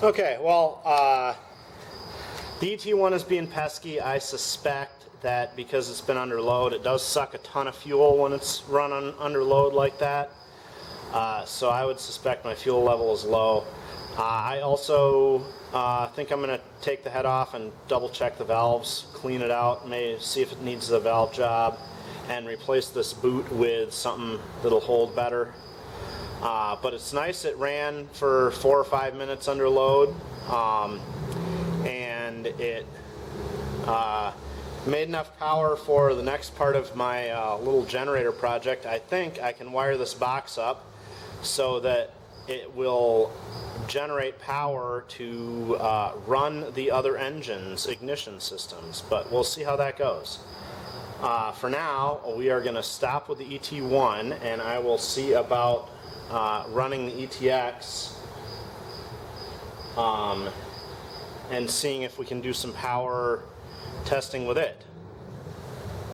Okay, well, the ET1 is being pesky. I suspect that because it's been under load, it does suck a ton of fuel when it's run under load like that. So I would suspect my fuel level is low. I also think I'm going to take the head off and double check the valves, clean it out, maybe see if it needs a valve job, and replace this boot with something that'll hold better. But it's nice, it ran for 4 or 5 minutes under load, and it made enough power for the next part of my little generator project. I think I can wire this box up so that it will generate power to run the other engine's ignition systems, but we'll see how that goes. For now, we are going to stop with the ET1, and I will see about running the ETX and seeing if we can do some power testing with it.